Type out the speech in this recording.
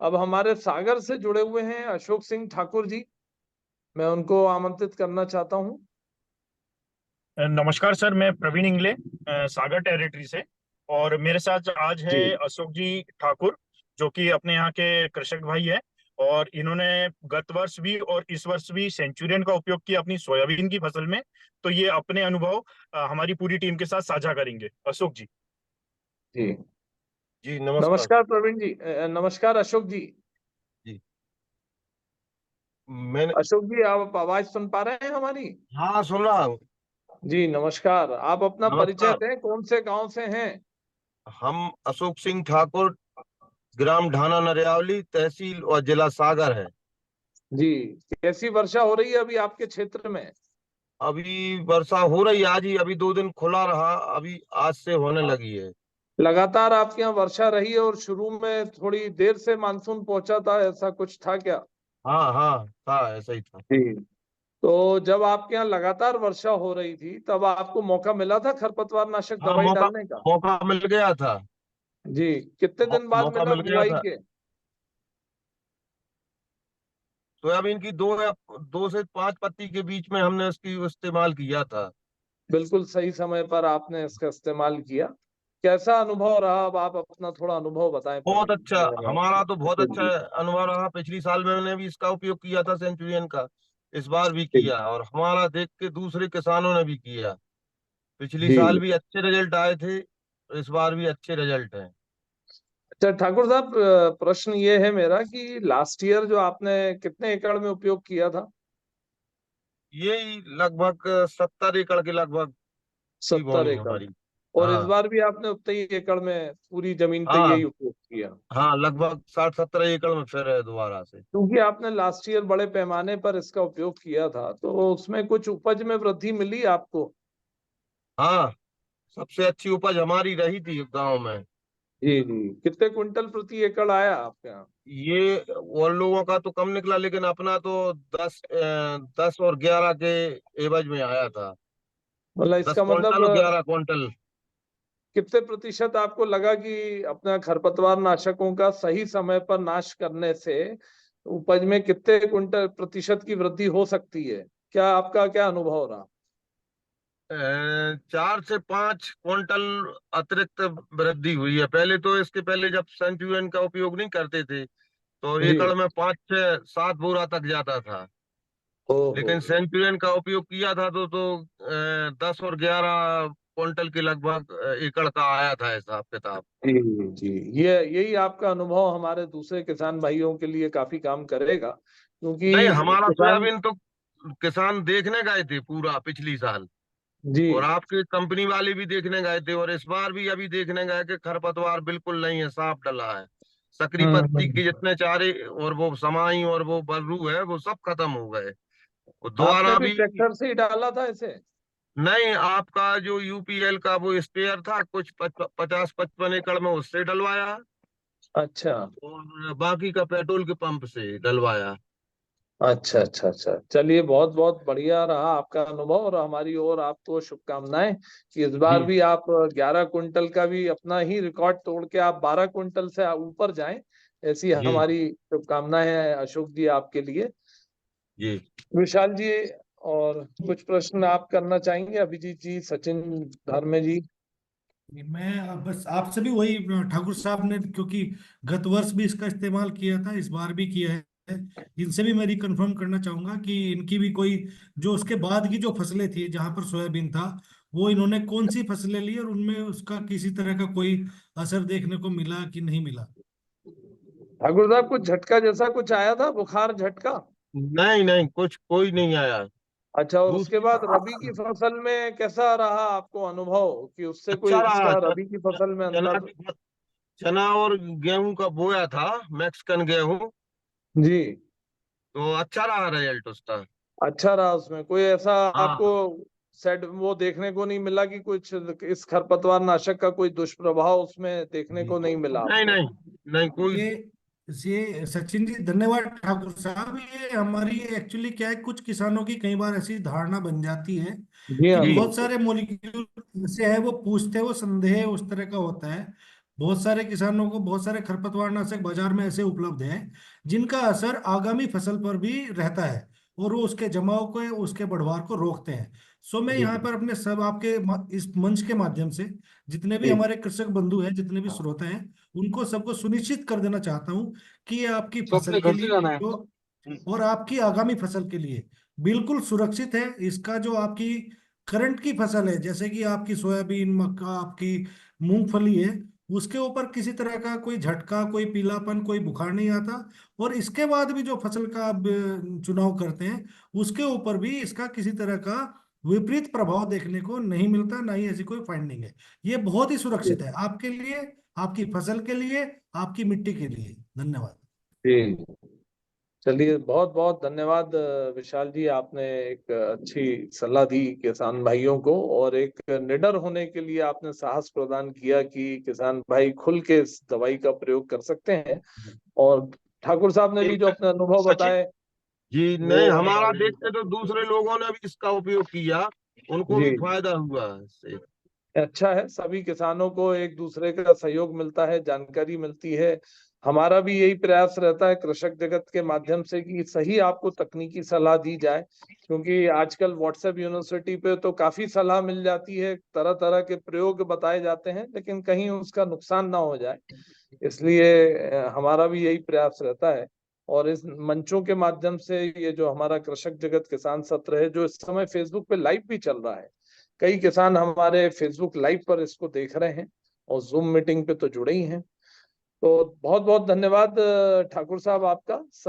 अब हमारे सागर से जुड़े हुए हैं अशोक सिंह ठाकुर जी। मैं उनको आमंत्रित करना चाहता हूँ। नमस्कार सर, मैं प्रवीण इंगले सागर टेरिटरी से। और मेरे साथ आज है जी अशोक जी ठाकुर, जो कि अपने यहाँ के कृषक भाई है। और इन्होंने गत वर्ष भी और इस वर्ष भी सेंचुरियन का उपयोग किया अपनी सोयाबीन की फसल में। तो ये अपने अनुभव हमारी पूरी टीम के साथ साझा करेंगे। अशोक जी। जी। जी नमस्कार। नमस्कार प्रवीण जी। नमस्कार अशोक जी। जी मैंने अशोक जी, आप आवाज सुन पा रहे हैं हमारी? हाँ सुन रहा हूँ। जी नमस्कार। आप अपना परिचय नमस्कार। दें, कौन से गांव से हैं? हम अशोक सिंह ठाकुर, ग्राम ढाना नरियावली, तहसील और जिला सागर है। जी। कैसी वर्षा हो रही है अभी आपके क्षेत्र में? अभी वर्षा हो रही है, आज ही अभी 2 दिन खुला रहा, अभी आज से होने लगी है। लगातार आपके यहाँ वर्षा रही है और शुरू में थोड़ी देर से मानसून पहुंचा था, ऐसा कुछ था क्या? हाँ हाँ था, ऐसा ही था। जी। तो जब आपके यहाँ लगातार वर्षा हो रही थी तब आपको मौका मिला था खरपतवार नाशक हाँ, दवाई मौका डालने का? मौका मिल गया था। जी। कितने दिन बाद मौका मिला मिल गया बुआई था। के? सोयाबीन की 2 से 5 पत्ती के बीच में हमने इसकी इस्तेमाल किया था। बिल्कुल सही समय पर आपने इसका इस्तेमाल किया। कैसा अनुभव रहा? अब आप अपना थोड़ा अनुभव बताएं बहुत अच्छा, हमारा तो बहुत अच्छा जी अनुभव रहा। पिछली साल मैंने भी इसका उपयोग किया था, सेंचुरियन का। इस बार भी जी किया और हमारा देख के दूसरे किसानों ने भी किया। पिछली जी। साल भी अच्छे रिजल्ट आए थे, इस बार भी अच्छे रिजल्ट हैं। अच्छा ठाकुर साहब, प्रश्न ये है मेरा कि लास्ट ईयर जो आपने कितने एकड़ में उपयोग किया था? यही लगभग 70 एकड़ के लगभग की 70 बोनी एकड़। हमारी। और इस हाँ बार भी आपने उतने ही एकड़ में पूरी जमीन पे हाँ यही उपयोग किया? हाँ, लगभग 60-70 एकड़ में फिर है दोबारा से। क्योंकि आपने लास्ट ईयर बड़े पैमाने पर इसका उपयोग किया था तो उसमें कुछ उपज में वृद्धि मिली आपको? हाँ, सबसे अच्छी उपज हमारी रही थी गांव में। जी जी। कितने क्विंटल प्रति एकड़ आया आपके यहाँ? ये और लोगों का तो कम निकला, लेकिन अपना तो 10 और 11 के एवज में आया था। मतलब दस इसका क्विंटल और मतलब 11 क्विंटल। कितने प्रतिशत आपको लगा कि अपना खरपतवार नाशकों का सही समय पर नाश करने से उपज में कितने क्विंटल प्रतिशत की वृद्धि हो सकती है? क्या आपका क्या अनुभव रहा? 4 से 5 क्विंटल अतिरिक्त वृद्धि हुई है। पहले तो, इसके पहले जब सेंचुरियन का उपयोग नहीं करते थे तो जी। एकड़ में 5 से 7 बोरा तक जाता था। ओहो। लेकिन सेंचुरियन का उपयोग किया था तो 10 और 11 क्विंटल के लगभग एकड़ का आया था हिसाब किताब। जी जी। ये यही आपका अनुभव हमारे दूसरे किसान भाइयों के लिए काफी काम करेगा, नहीं, क्योंकि हमारा किसान। सोयाबीन तो किसान देखने गए थे पूरा पिछली साल। जी और आपके कंपनी वाले भी देखने गए थे, और इस बार भी अभी देखने गए कि खरपतवार बिल्कुल नहीं है, साफ डला है। सकरी पत्ती के हम्म। जितने चारे और वो समाई और वो बर्रू है, वो सब खत्म हो गए। वो आपने दोबारा भी भी। ट्रैक्टर से ही डाला था इसे? नहीं, आपका जो यूपीएल का वो स्पेयर था, कुछ 50-55 एकड़ में उससे डलवाया। अच्छा और बाकी का पेट्रोल के पंप से डलवाया। अच्छा अच्छा अच्छा। चलिए, बहुत बहुत बढ़िया रहा आपका अनुभव और हमारी ओर आपको शुभकामनाएं कि इस बार जी भी आप 11 क्विंटल का भी अपना ही रिकॉर्ड तोड़ के आप 12 क्विंटल से ऊपर जाएं। ऐसी जी हमारी शुभकामनाएं हैं अशोक जी आपके लिए। जी। विशाल जी, और कुछ प्रश्न आप करना चाहेंगे? अभिजीत जी, सचिन, धर्मे जी? मैं बस आपसे भी वही, ठाकुर साहब ने क्योंकि गत वर्ष भी इसका इस्तेमाल किया था, इस बार भी किया है, इनसे भी मैं रिकन्फर्म करना चाहूंगा कि इनकी भी कोई, जो उसके बाद की जो फसलें थी जहां पर सोयाबीन था, वो इन्होंने कौन सी फसलें ली और उनमें उसका किसी तरह का कोई असर देखने को मिला कि नहीं मिला। ठाकुर साहब, कुछ झटका जैसा कुछ आया था, बुखार झटका? नहीं नहीं, कुछ कोई नहीं आया। अच्छा, और उसके दूसरी, बाद रबी की फसल में कैसा रहा आपको अनुभव कि उससे कोई अच्छा रहा। इसका रबी की फसल में चना अंदर? चना और गेहूं का बोया था, मैक्सिकन गेहूं। जी। तो अच्छा रहा रिजल्ट उसका। अच्छा रहा? उसमें कोई ऐसा आपको हाँ। सेड वो देखने को नहीं मिला कि कुछ इस खरपतवार नाशक का कोई दुष्प्रभाव उसमें देखने जी। को नहीं मिला नहीं आपको? नहीं नहीं, कोई। ये ये सचिन जी, धन्यवाद ठाकुर साहब। ये हमारी एक्चुअली क्या है, कुछ किसानों की कई बार ऐसी धारणा बन जाती है जी कि हाँ, जी बहुत बिल्कुल। सारे मॉलिक्यूल से है, वो पूछते हैं, वो संदेह उस तरह का होता है। बहुत सारे किसानों को बहुत सारे खरपतवार नाशक बाजार में ऐसे उपलब्ध हैं जिनका असर आगामी फसल पर भी रहता है और वो उसके जमाव को, उसके बढ़वार को रोकते हैं। सो मैं जी यहाँ पर अपने सब आपके इस मंच के माध्यम से जितने भी जी हमारे कृषक बंधु हैं, जितने भी श्रोता हैं, उनको सबको सुनिश्चित कर देना चाहता हूँ कि ये आपकी फसल के लिए जो और आपकी आगामी फसल के लिए बिल्कुल सुरक्षित है। इसका जो आपकी करंट की फसल है, जैसे कि आपकी सोयाबीन, मक्का, आपकी मूंगफली है, उसके ऊपर किसी तरह का कोई झटका, कोई पीलापन, कोई बुखार नहीं आता। और इसके बाद भी जो फसल का आप चुनाव करते हैं, उसके ऊपर भी इसका किसी तरह का विपरीत प्रभाव देखने को नहीं मिलता, ना ही ऐसी कोई फाइंडिंग है। ये बहुत ही सुरक्षित है आपके लिए, आपकी फसल के लिए, आपकी मिट्टी के लिए। धन्यवाद। जी। चलिए, बहुत बहुत धन्यवाद विशाल जी, आपने एक अच्छी सलाह दी किसान भाइयों को, और एक निडर होने के लिए आपने साहस प्रदान किया कि किसान भाई खुल के इस दवाई का प्रयोग कर सकते हैं। और ठाकुर साहब ने भी जो अपने अनुभव सचिन बताए जी, वो नहीं, हमारा देख के तो दूसरे लोगों ने भी इसका उपयोग किया, उनको जी भी फायदा हुआ इससे। अच्छा है। सभी किसानों को एक दूसरे का सहयोग मिलता है, जानकारी मिलती है। हमारा भी यही प्रयास रहता है कृषक जगत के माध्यम से कि सही आपको तकनीकी सलाह दी जाए, क्योंकि आजकल व्हाट्सएप यूनिवर्सिटी पे तो काफी सलाह मिल जाती है, तरह तरह के प्रयोग बताए जाते हैं, लेकिन कहीं उसका नुकसान ना हो जाए, इसलिए हमारा भी यही प्रयास रहता है। और इस मंचों के माध्यम से ये जो हमारा कृषक जगत किसान सत्र है, जो इस समय फेसबुक पे लाइव भी चल रहा है, कई किसान हमारे फेसबुक लाइव पर इसको देख रहे हैं और जूम मीटिंग पे तो जुड़े ही हैं। तो बहुत बहुत धन्यवाद ठाकुर साहब आपका।